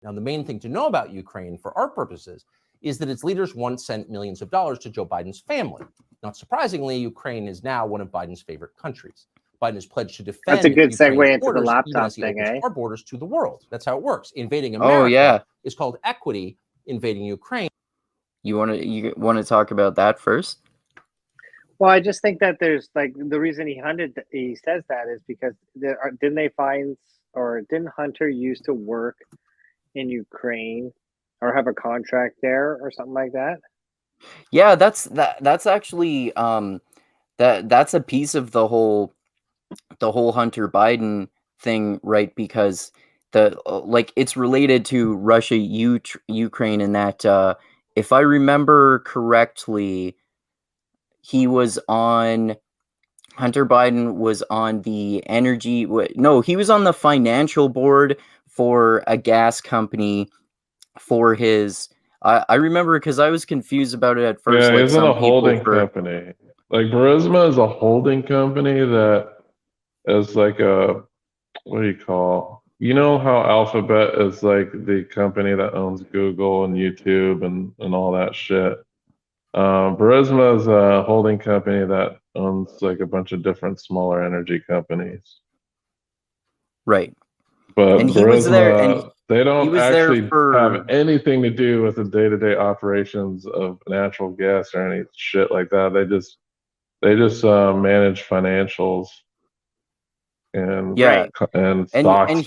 Now, the main thing to know about Ukraine for our purposes is that its leaders once sent millions of dollars to Joe Biden's family. Not surprisingly, Ukraine is now one of Biden's favorite countries. Biden has pledged to defend That's a good segue Ukraine's into the borders, even laptop as he thing, opens eh? our borders to the world. That's how it works. Invading America is called equity. Invading Ukraine. You want to talk about that first? Well, I just think that there's like the reason he says that is because didn't Hunter used to work in Ukraine or have a contract there or something like that? Yeah, that's actually that's a piece of the whole Hunter Biden thing, right? Because it's related to Russia, Ukraine, and that if I remember correctly, Hunter Biden was on the he was on the financial board for a gas company for his. I remember because I was confused about it at first. Yeah, like isn't a holding company. Like Barisma is a holding company that is like a, what do you call? You know how Alphabet is like the company that owns Google and YouTube and all that shit. Barisma is a holding company that owns like a bunch of different smaller energy companies. Right. But and Barisma, he was there, and they don't actually have anything to do with the day-to-day operations of natural gas or any shit like that. They just manage financials and stocks and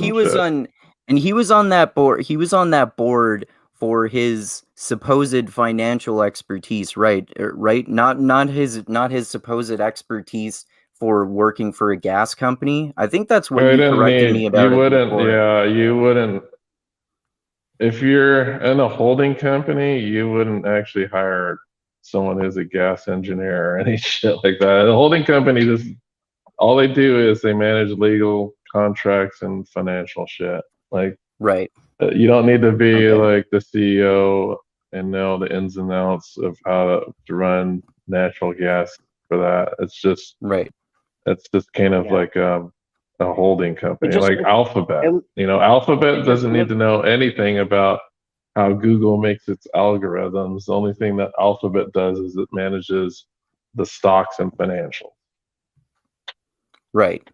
he was on that board. He was on that board for his supposed financial expertise, right? Not his supposed expertise for working for a gas company. I think that's what you corrected me about. You wouldn't. If you're in a holding company, you wouldn't actually hire someone who's a gas engineer or any shit like that. A holding company, just all they do is they manage legal contracts and financial shit. Like, right. You don't need to be like the CEO and know the ins and outs of how to run natural gas for that. It's just It's just kind of like a holding company, like Alphabet. Alphabet doesn't need to know anything about how Google makes its algorithms. The only thing that Alphabet does is it manages the stocks and financials. Right.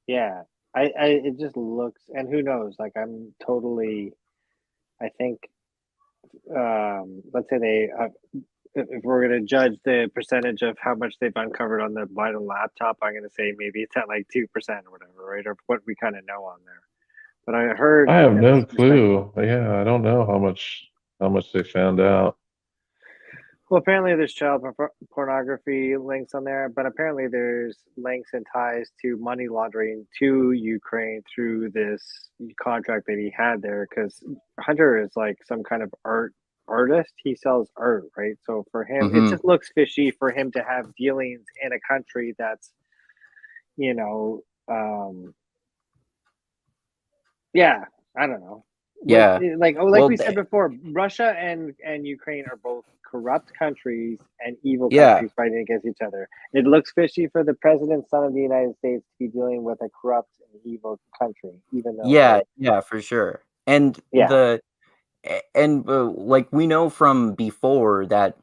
Yeah. It just looks, and who knows, like I think, let's say if we're going to judge the percentage of how much they've uncovered on the Biden laptop, I'm going to say maybe it's at like 2% or whatever, right? Or what we kind of know on there. But I have no clue. Yeah, I don't know how much they found out. Well, apparently there's child pornography links on there, but apparently there's links and ties to money laundering to Ukraine through this contract that he had there, because Hunter is like some kind of artist. He sells art, right? So for him, it just looks fishy for him to have dealings in a country that's, yeah, I don't know. Yeah, like we said before, Russia and Ukraine are both corrupt countries and evil countries fighting against each other. It looks fishy for the president, son of the United States, to be dealing with a corrupt and evil country, even though for sure. And like we know from before that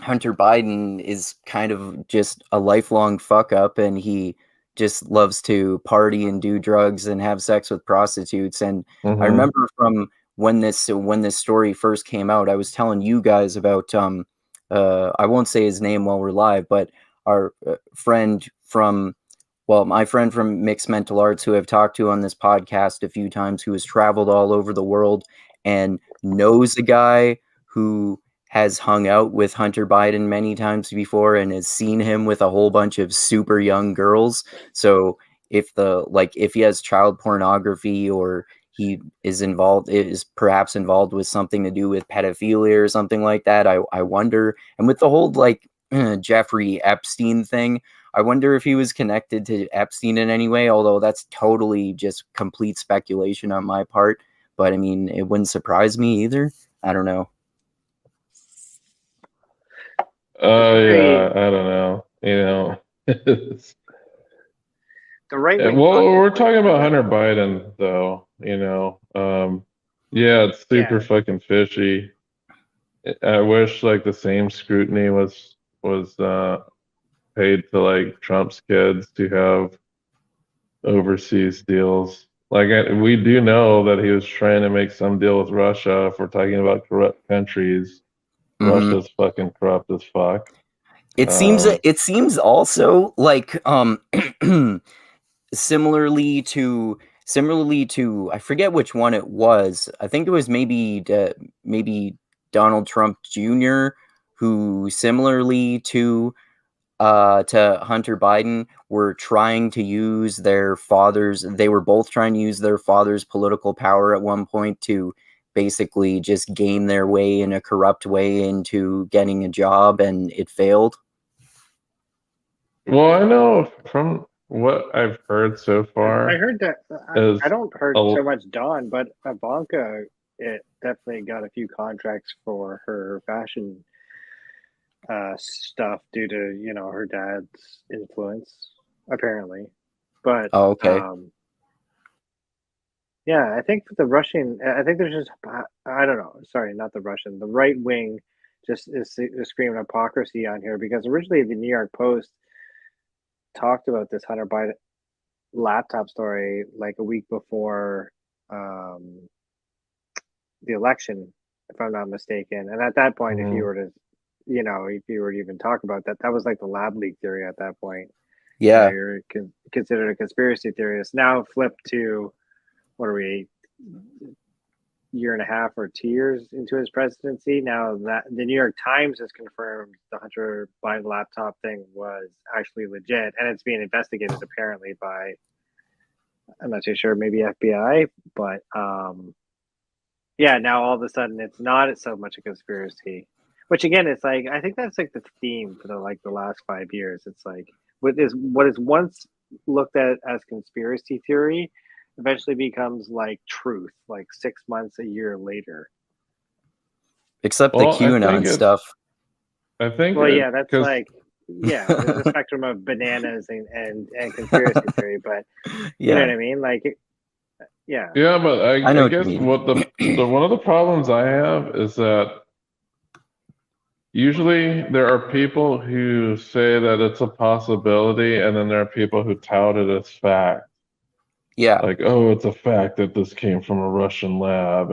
Hunter Biden is kind of just a lifelong fuck up, and he just loves to party and do drugs and have sex with prostitutes. And I remember from when this story first came out, I was telling you guys about I won't say his name while we're live, but our friend from my friend from Mixed Mental Arts, who I've talked to on this podcast a few times, who has traveled all over the world and knows a guy who has hung out with Hunter Biden many times before and has seen him with a whole bunch of super young girls. So if he has child pornography, or he is perhaps involved with something to do with pedophilia or something like that, I wonder. And with the whole Jeffrey Epstein thing, I wonder if he was connected to Epstein in any way, although that's totally just complete speculation on my part. But I mean, it wouldn't surprise me either. I don't know. Yeah, I don't know. The right. Well, we're talking about Hunter Biden, though. Yeah, it's super Yeah. fucking fishy. I wish like the same scrutiny was paid to like Trump's kids to have overseas deals. Like we do know that he was trying to make some deal with Russia. If we're talking about corrupt countries, Russia's fucking corrupt as fuck. It seems also like similarly to I forget which one it was. I think it was maybe Donald Trump Jr. who similarly to Hunter Biden were trying to use their fathers. They were both trying to use their father's political power at one point to basically just game their way in a corrupt way into getting a job, and it failed. Well, I know from what I've heard so far. I heard that. I don't heard so much Dawn, but Ivanka, it definitely got a few contracts for her fashion stuff due to her dad's influence, apparently. But okay. Yeah, I think the Russian. I think there's just. I don't know. Sorry, not the Russian. The right wing just is screaming hypocrisy on here because originally the New York Post talked about this Hunter Biden laptop story like a week before the election, if I'm not mistaken. And at that point, if you were to, if you were to even talk about that, that was like the lab leak theory at that point. Yeah, you're considered a conspiracy theorist. Now flip to what are we? Year and a half or 2 years into his presidency. Now that the New York Times has confirmed the Hunter Biden laptop thing was actually legit, and it's being investigated apparently by, I'm not too sure, maybe FBI, but yeah, now all of a sudden it's not so much a conspiracy. Which again, it's like I think that's like the theme for the last 5 years. It's like what is once looked at as conspiracy theory eventually becomes like truth, like 6 months, a year later. Except the QAnon stuff. I think. Well, yeah, that's like, there's a spectrum of bananas and conspiracy theory, but you know what I mean? Like, yeah. Yeah, but I guess what one of the problems I have is that usually there are people who say that it's a possibility, and then there are people who tout it as fact. Yeah. Like, oh, it's a fact that this came from a Russian lab.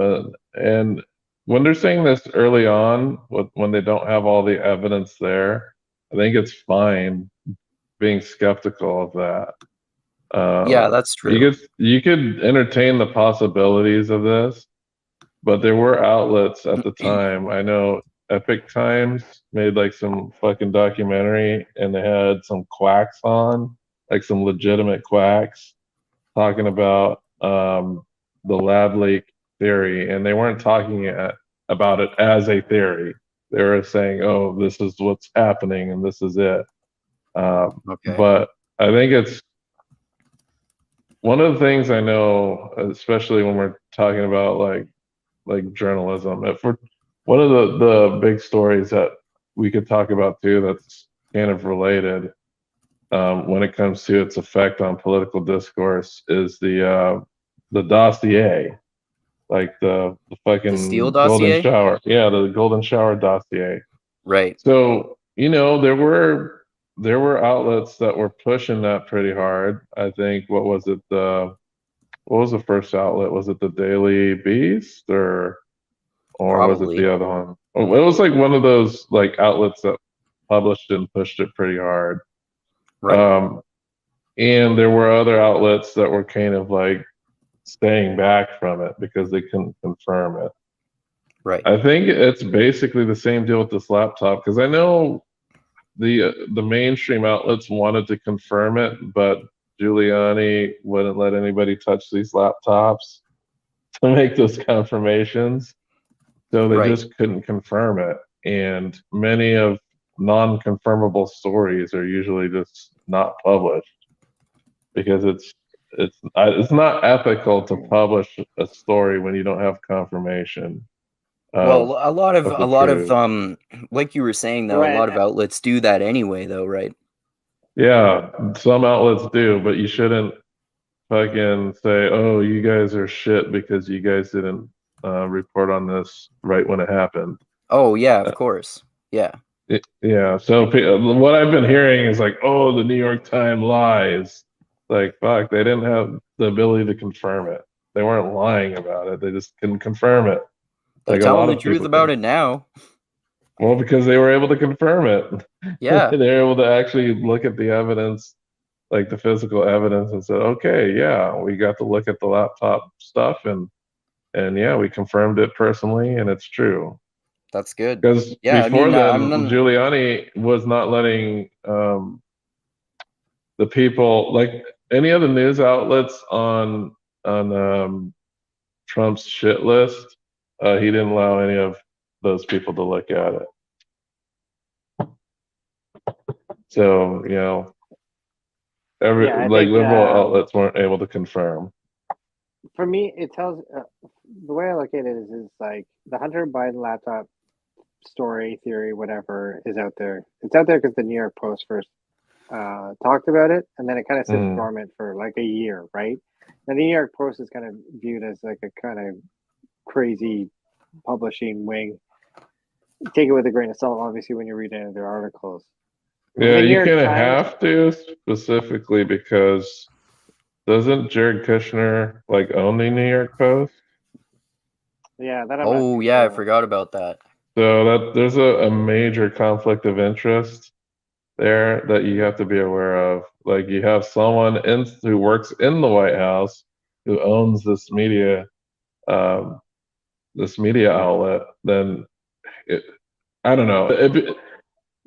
And when they're saying this early on, when they don't have all the evidence there, I think it's fine being skeptical of that. Yeah, that's true. You could entertain the possibilities of this, but there were outlets at the time. I know Epic Times made like some fucking documentary, and they had some quacks on, like some legitimate quacks, talking about the lab leak theory, and they weren't talking about it as a theory. They were saying, "Oh, this is what's happening, and this is it." But I think it's one of the things I know, especially when we're talking about like journalism. One of the big stories that we could talk about too, that's kind of related. When it comes to its effect on political discourse, is the dossier, like the fucking Steele golden dossier? shower. Yeah, the golden shower dossier. Right. So there were outlets that were pushing that pretty hard. I think what was the first outlet? Was it the Daily Beast or was it the other one? It was like one of those like outlets that published and pushed it pretty hard. Right. And there were other outlets that were kind of like staying back from it because they couldn't confirm it. Right. I think it's basically the same deal with this laptop, because I know the mainstream outlets wanted to confirm it, but Giuliani wouldn't let anybody touch these laptops to make those confirmations. So they just couldn't confirm it. And many of non-confirmable stories are usually just not published because it's not ethical to publish a story when you don't have confirmation. Well, a lot of like you were saying though, a lot of outlets do that anyway though, right? Yeah, some outlets do, but you shouldn't fucking say, "Oh, you guys are shit because you guys didn't report on this right when it happened. Oh yeah, of course. Yeah. Yeah. So what I've been hearing is like, oh, the New York Times lies. Like, fuck, they didn't have the ability to confirm it. They weren't lying about it. They just couldn't confirm it. They're Like telling the truth about it now. Well, because they were able to confirm it. Yeah. They were able to actually look at the evidence, like the physical evidence, and said, okay, yeah, we got to look at the laptop stuff, and yeah, we confirmed it personally, and it's true. That's good. Because Yeah, before then, I'm Giuliani was not letting the people, like any of the news outlets on Trump's shit list, he didn't allow any of those people to look at it. So, you know, liberal outlets weren't able to confirm. For me, it tells the way I look at it is like the Hunter Biden laptop story, theory, whatever is out there. It's out there because the New York Post first talked about it, and then it kind of sits dormant for like a year, right? And the New York Post is kind of viewed as like a kind of crazy publishing wing. Take it with a grain of salt, obviously, when you read any of their articles. Yeah, you kind of have to, specifically because doesn't Jared Kushner like own the New York Post? Yeah, that. Oh yeah, I forgot about that. So there's a major conflict of interest there that you have to be aware of. Like you have someone who works in the White House who owns this media outlet. Then I don't know.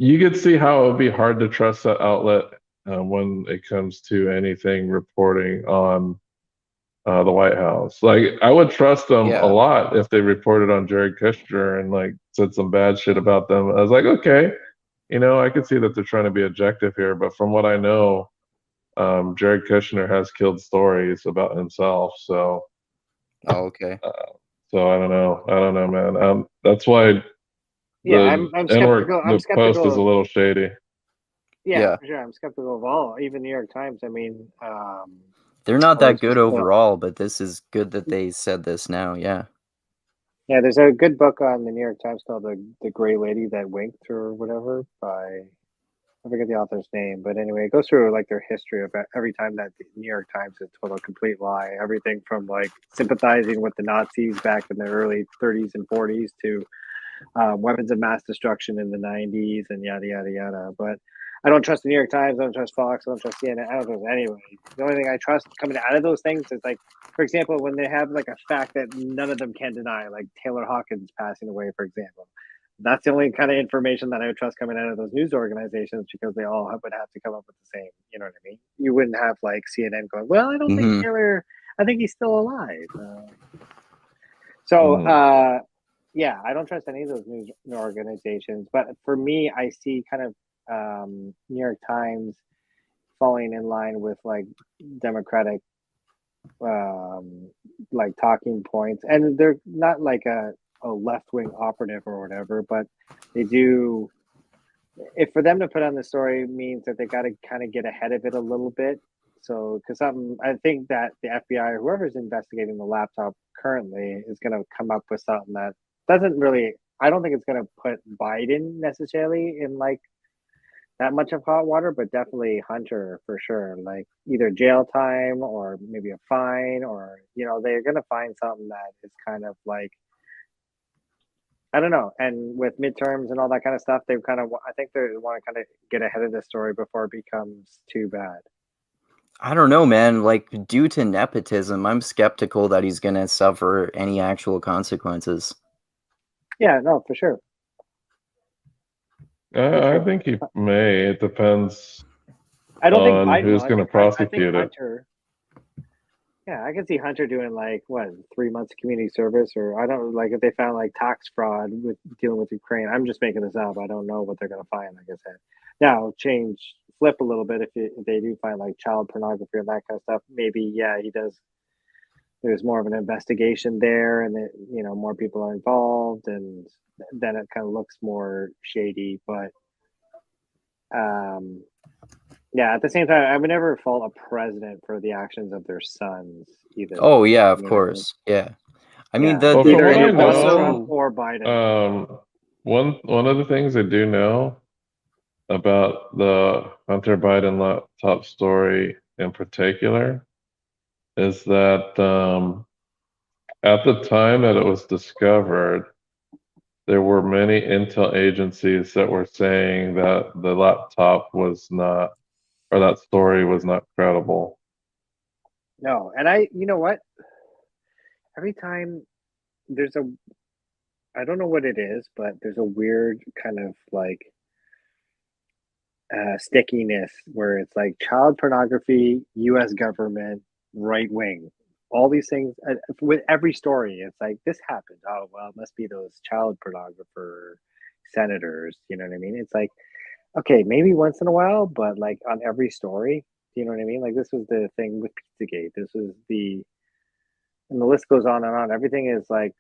You could see how it would be hard to trust that outlet when it comes to anything reporting on the White House. Like I would trust them a lot if they reported on Jared Kushner and like said some bad shit about them. I was like, okay, you know, I could see that they're trying to be objective here, but from what I know, Jared Kushner has killed stories about himself. So, okay. So I don't know, man. That's why. I'm skeptical. The Post is a little shady. Yeah, for sure. I'm skeptical of all, even New York Times. I mean, they're not that good overall, but this is good that they said this now. Yeah. Yeah, there's a good book on the New York Times called "The Gray Lady That Winked" or whatever by I forget the author's name, but anyway, it goes through like their history of every time that the New York Times is told a complete lie. Everything from like sympathizing with the Nazis back in the early 30s and 40s to weapons of mass destruction in the 90s and yada yada yada. But I don't trust the New York Times. I don't trust Fox. I don't trust CNN. I don't trust anybody. The only thing I trust coming out of those things is like, for example, when they have like a fact that none of them can deny, like Taylor Hawkins passing away, for example. That's the only kind of information that I would trust coming out of those news organizations because they all would have to come up with the same. You know what I mean? You wouldn't have like CNN going, "Well, I don't think Taylor. I think he's still alive." Yeah, I don't trust any of those news organizations. But for me, I see kind of New York Times falling in line with like Democratic like talking points, and they're not like a left-wing operative or whatever, but they do. If for them to put on the story means that they got to kind of get ahead of it a little bit. So, because I think that the FBI or whoever's investigating the laptop currently is going to come up with something that doesn't really. I don't think it's going to put Biden necessarily in like that much of hot water, but definitely Hunter for sure. Like either jail time or maybe a fine, or they're going to find something that is kind of like. I don't know. And with midterms and all that kind of stuff, they've kind of, I think they want to kind of get ahead of the story before it becomes too bad. I don't know, man. Like, due to nepotism, I'm skeptical that he's going to suffer any actual consequences. Yeah, no, for sure. I think he may. It depends. I don't think Biden who's going to prosecute it. Hunter, yeah, I can see Hunter doing like 3 months community service, or I don't like if they found like tax fraud with dealing with Ukraine. I'm just making this up. I don't know what they're going to find. Like I said, now flip a little bit if they do find like child pornography and that kind of stuff. Maybe he does. There's more of an investigation there, and that more people are involved, and then it kind of looks more shady. But yeah, at the same time, I would never fault a president for the actions of their sons either. Oh yeah, of course. Yeah. I mean, Yeah. the Well, from thing what I is know, also Trump or Biden. one of the things I do know about the Hunter Biden laptop story in particular is that at the time that it was discovered, there were many intel agencies that were saying that the laptop was not, or that story was not credible. No, and you know what? Every time there's I don't know what it is, but there's a weird kind of like stickiness where it's like child pornography, U.S. government, right wing, all these things. With every story, it's like this happened. Oh well, it must be those child pornographer senators. You know what I mean? It's like okay, maybe once in a while, but like on every story, you know what I mean? Like this was the thing with Pizzagate. This was and the list goes on and on. Everything is like,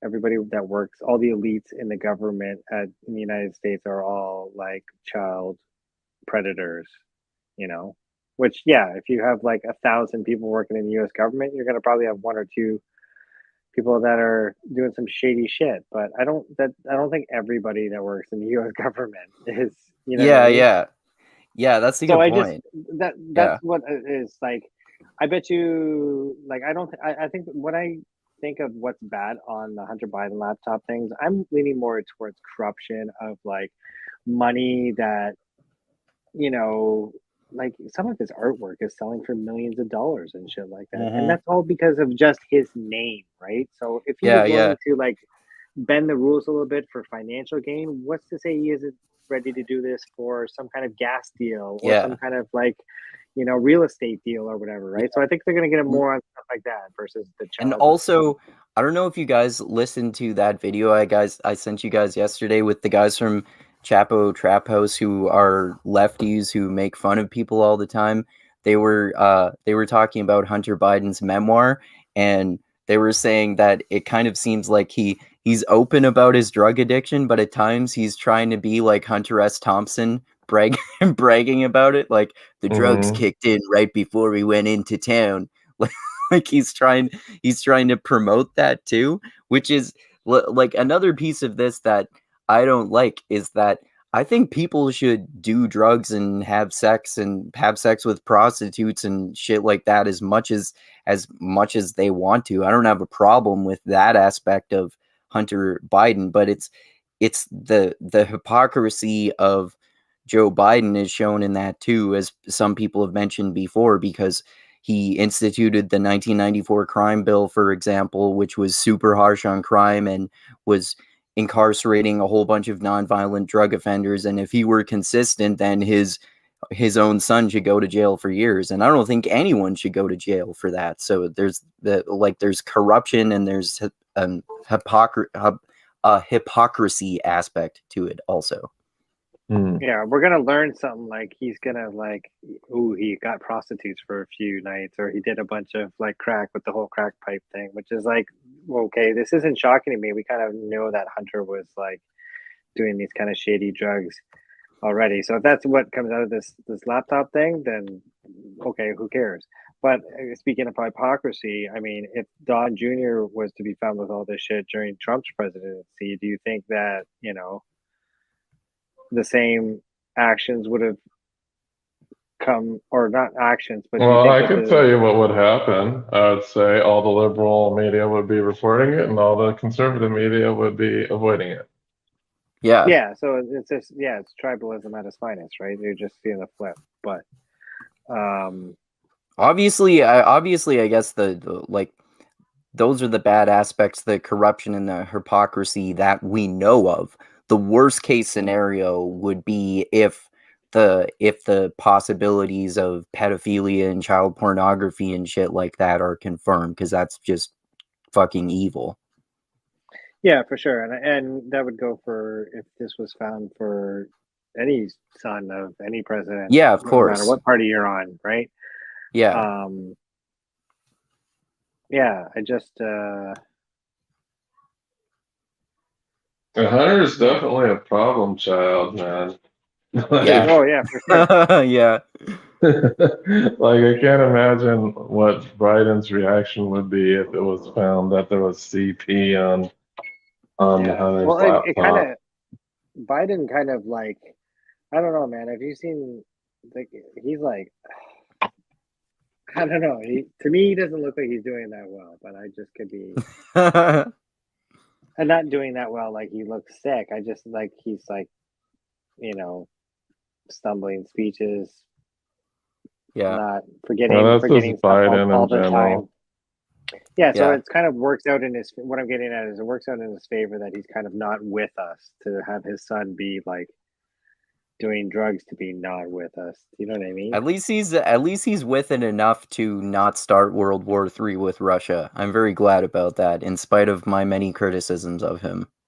everybody that works, all the elites in the government in the United States are all like child predators, which, yeah, if you have like 1,000 people working in the US government, you're going to probably have one or two people that are doing some shady shit. But I don't think everybody that works in the US government is, what I mean? Yeah, that's a So good point. that's what it is like. I bet you like I think when I think of what's bad on the Hunter Biden laptop things, I'm leaning more towards corruption of like money that like some of his artwork is selling for millions of dollars and shit like that, and that's all because of just his name, right? So if he was willing to like bend the rules a little bit for financial gain, what's to say he isn't ready to do this for some kind of gas deal or some kind of like real estate deal or whatever, right? So I think they're going to get him more on stuff like that versus the child. And also, I don't know if you guys listened to that video I sent you guys yesterday with the guys from Chapo Trap House who are lefties who make fun of people all the time. They were talking about Hunter Biden's memoir, and they were saying that it kind of seems like he's open about his drug addiction, but at times he's trying to be like Hunter S. Thompson, bragging about it, like the drugs kicked in right before we went into town. Like he's trying to promote that too, which is like another piece of this that I don't like is that I think people should do drugs and have sex with prostitutes and shit like that as much as they want to. I don't have a problem with that aspect of Hunter Biden, but it's the hypocrisy of Joe Biden is shown in that too, as some people have mentioned before, because he instituted the 1994 crime bill, for example, which was super harsh on crime and was incarcerating a whole bunch of nonviolent drug offenders. And if he were consistent, then his own son should go to jail for years. And I don't think anyone should go to jail for that. So there's there's corruption and there's a hypocrisy aspect to it also. Yeah, we're gonna learn something like he's gonna like, he got prostitutes for a few nights, or he did a bunch of like crack with the whole crack pipe thing, which is like, okay, this isn't shocking to me. We kind of know that Hunter was like doing these kind of shady drugs already. So if that's what comes out of this laptop thing, then okay, who cares? But speaking of hypocrisy, I mean, if Don Jr. was to be found with all this shit during Trump's presidency, do you think that the same actions would have come, or not actions, but well, I could tell you what would happen. I would say all the liberal media would be reporting it and all the conservative media would be avoiding it. Yeah, so it's just, it's tribalism at its finest, right? You're just seeing the flip. But obviously I guess the like those are the bad aspects, the corruption and the hypocrisy that we know of. The worst case scenario would be if the possibilities of pedophilia and child pornography and shit like that are confirmed, because that's just fucking evil. Yeah, for sure. And that would go for if this was found for any son of any president. Yeah, of course. No matter what party you're on, right? Yeah. Yeah, I just Hunter is definitely a problem child, man. Yeah. Oh yeah, for sure. Yeah. Like, I can't imagine what Biden's reaction would be if it was found that there was CP on Hunter's Well, it kind laptop. of Biden kind of like, I don't know, man. Have you seen like he's like, I don't know. To me, he doesn't look like he's doing that well, but I just could be. I'm not doing that well. Like he looks sick. I just like he's like, stumbling speeches. Yeah. Not forgetting Well, that's forgetting just stuff Biden all in the time. general. Yeah, so Yeah. it's kind of works out in his. What I'm getting at is it works out in his favor that he's kind of not with us to have his son be like doing drugs to be not with us. You know what I mean? At least he's with it enough to not start World War III with Russia. I'm very glad about that, in spite of my many criticisms of him.